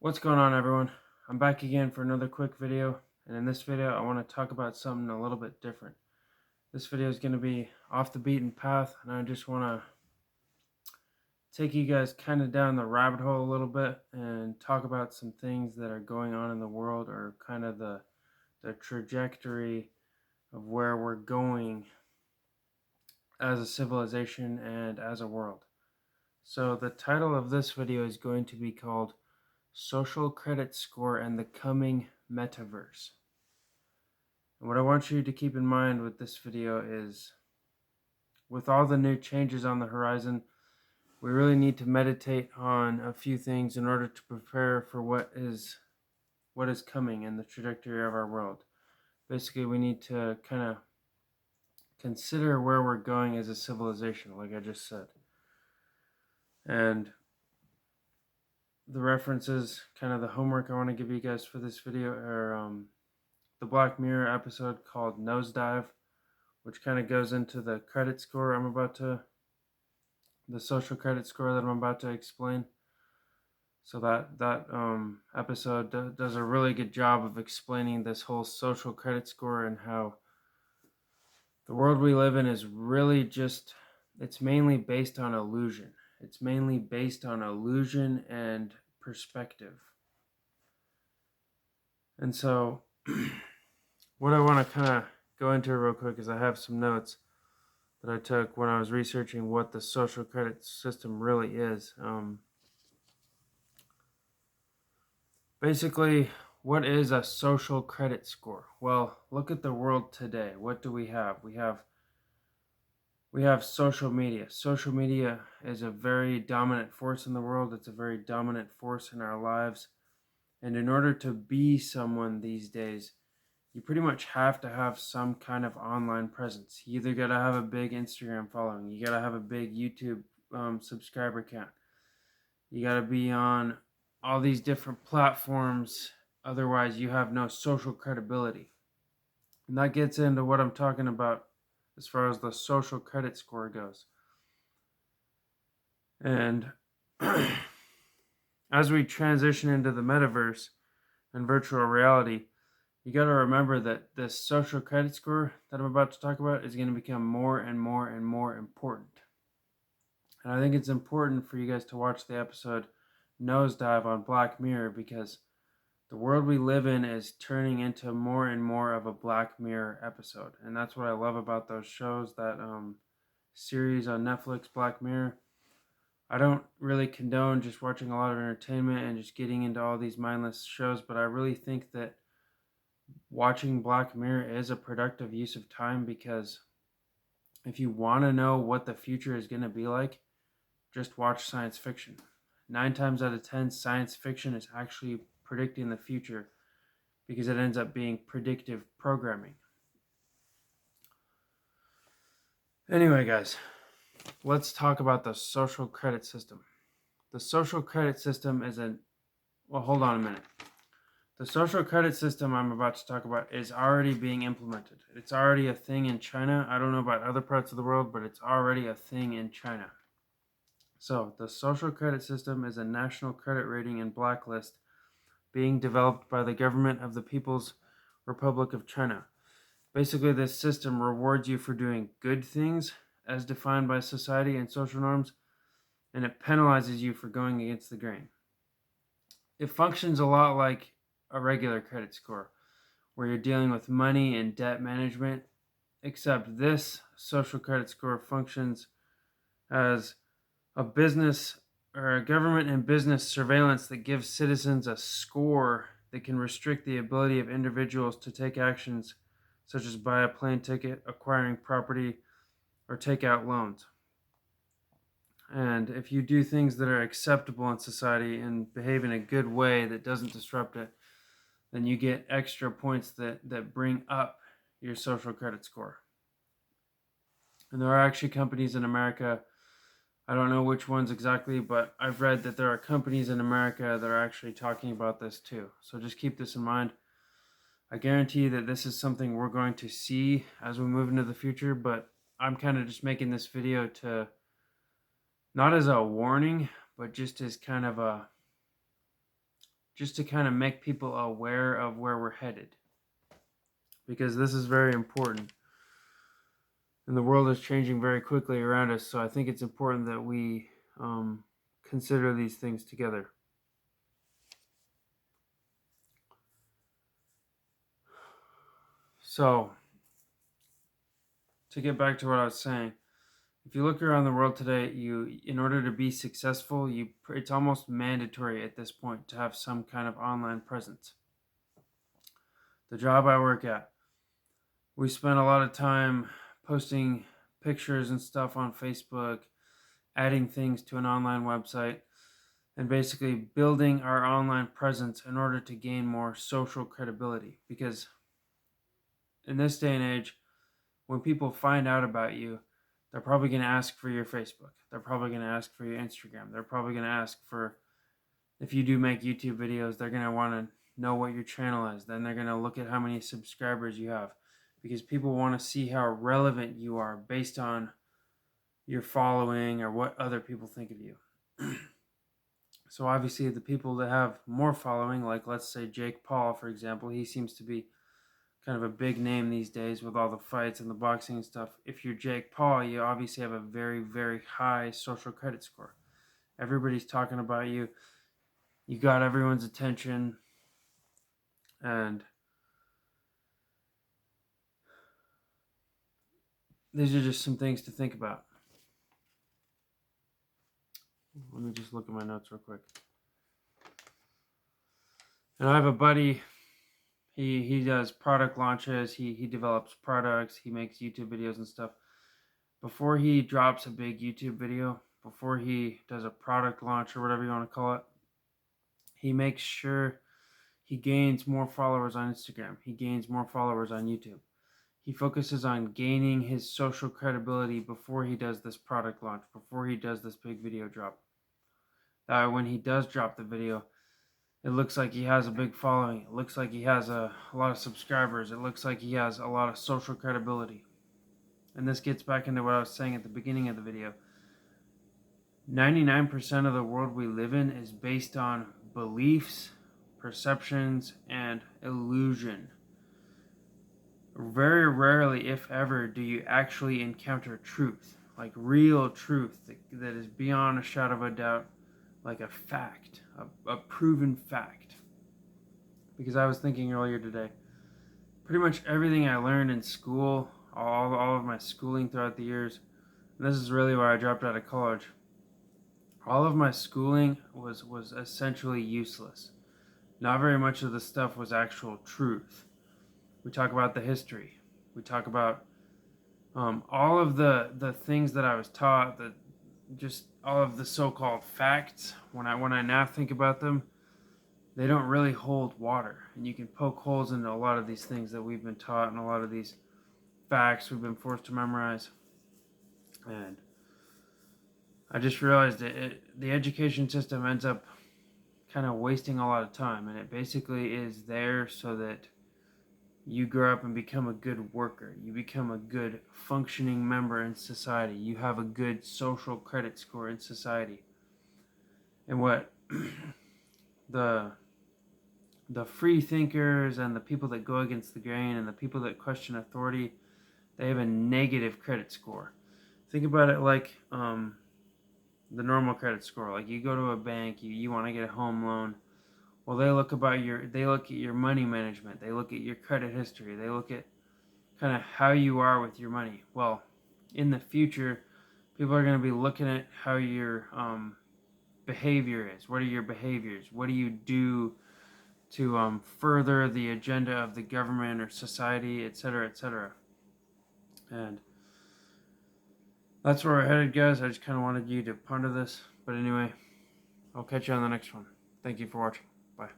What's going on, everyone? I'm back again for another quick video, and in this video I want to talk about something a little bit different. This video is going to be off the beaten path, and I just want to take you guys kind of down the rabbit hole a little bit and talk about some things that are going on in the world, or kind of the trajectory of where we're going as a civilization and as a world. So the title of this video is going to be called Social Credit Score and the Coming Metaverse. And what I want you to keep in mind with this video is, with all the new changes on the horizon, we really need to meditate on a few things in order to prepare for what is coming in the trajectory of our world. Basically, we need to kind of consider where we're going as a civilization, like I just said. And the references, kind of the homework I want to give you guys for this video are the Black Mirror episode called Nosedive, which kind of goes into the credit score the social credit score that I'm about to explain. So that episode does a really good job of explaining this whole social credit score and how the world we live in is really just, it's mainly based on illusion. It's mainly based on illusion and perspective. And so what I want to kind of go into real quick is I have some notes that I took when I was researching what the social credit system really is. Basically, what is a social credit score? Well, look at the world today. What do we have? We have social media. Social media is a very dominant force in the world. It's a very dominant force in our lives. And in order to be someone these days, you pretty much have to have some kind of online presence. You either got to have a big Instagram following, you got to have a big YouTube subscriber count, you got to be on all these different platforms, otherwise you have no social credibility. And that gets into what I'm talking about as far as the social credit score goes. And as we transition into the metaverse and virtual reality, you got to remember that this social credit score that I'm about to talk about is going to become more and more and more important. And I think it's important for you guys to watch the episode Nosedive on Black Mirror, because the world we live in is turning into more and more of a Black Mirror episode. And that's what I love about those shows, that series on Netflix, Black Mirror. I don't really condone just watching a lot of entertainment and just getting into all these mindless shows, but I really think that watching Black Mirror is a productive use of time, because if you want to know what the future is going to be like, just watch science fiction. 9 times out of 10, science fiction is actually predicting the future, because it ends up being predictive programming. Anyway, guys, let's talk about the social credit system. The social credit system is hold on a minute. The social credit system I'm about to talk about is already being implemented. It's already a thing in China. I don't know about other parts of the world, but it's already a thing in China. So, the social credit system is a national credit rating and blacklist being developed by the government of the People's Republic of China. Basically, this system rewards you for doing good things as defined by society and social norms, and it penalizes you for going against the grain. It functions a lot like a regular credit score, where you're dealing with money and debt management, except this social credit score functions as a business or a government and business surveillance that gives citizens a score that can restrict the ability of individuals to take actions such as buy a plane ticket, acquiring property, or take out loans. And if you do things that are acceptable in society and behave in a good way that doesn't disrupt it, then you get extra points that bring up your social credit score. And there are actually companies in America, I don't know which ones exactly, but I've read that there are companies in America that are actually talking about this too. So just keep this in mind. I guarantee that this is something we're going to see as we move into the future, but I'm kind of just making this video to, not as a warning, but just as kind of just to kind of make people aware of where we're headed, because this is very important. And the world is changing very quickly around us, so I think it's important that we consider these things together. So, to get back to what I was saying, if you look around the world today, in order to be successful, it's almost mandatory at this point to have some kind of online presence. The job I work at, we spend a lot of time posting pictures and stuff on Facebook, adding things to an online website, and basically building our online presence in order to gain more social credibility. Because in this day and age, when people find out about you, they're probably going to ask for your Facebook. They're probably going to ask for your Instagram. They're probably going to ask for, if you do make YouTube videos, they're going to want to know what your channel is. Then they're going to look at how many subscribers you have, because people want to see how relevant you are based on your following or what other people think of you. So obviously the people that have more following, like let's say Jake Paul, for example, he seems to be kind of a big name these days with all the fights and the boxing and stuff. If you're Jake Paul, you obviously have a very, very high social credit score. Everybody's talking about you. You got everyone's attention. And these are just some things to think about. Let me just look at my notes real quick. And I have a buddy. He does product launches. He develops products. He makes YouTube videos and stuff. Before he drops a big YouTube video, before he does a product launch or whatever you want to call it, he makes sure he gains more followers on Instagram. He gains more followers on YouTube. He focuses on gaining his social credibility before he does this product launch, before he does this big video drop. When he does drop the video, it looks like he has a big following. It looks like he has a lot of subscribers. It looks like he has a lot of social credibility. And this gets back into what I was saying at the beginning of the video. 99% of the world we live in is based on beliefs, perceptions, and illusion. Very rarely, if ever, do you actually encounter truth, like real truth that is beyond a shadow of a doubt, like a fact, a proven fact. Because I was thinking earlier today, pretty much everything I learned in school, all of my schooling throughout the years, and this is really why I dropped out of college, all of my schooling was essentially useless. Not very much of the stuff was actual truth. We talk about the history. We talk about all of the things that I was taught, that just all of the so-called facts. When I now think about them, they don't really hold water, and you can poke holes into a lot of these things that we've been taught, and a lot of these facts we've been forced to memorize. And I just realized that the education system ends up kind of wasting a lot of time, and it basically is there so that you grow up and become a good worker. You become a good functioning member in society. You have a good social credit score in society. And what the free thinkers and the people that go against the grain and the people that question authority, they have a negative credit score. Think about it like the normal credit score. Like you go to a bank, you want to get a home loan. Well, they look at your money management. They look at your credit history. They look at kind of how you are with your money. Well, in the future, people are going to be looking at how your behavior is. What are your behaviors? What do you do to further the agenda of the government or society, etc., etc. And that's where we're headed, guys. I just kind of wanted you to ponder this. But anyway, I'll catch you on the next one. Thank you for watching. Bye.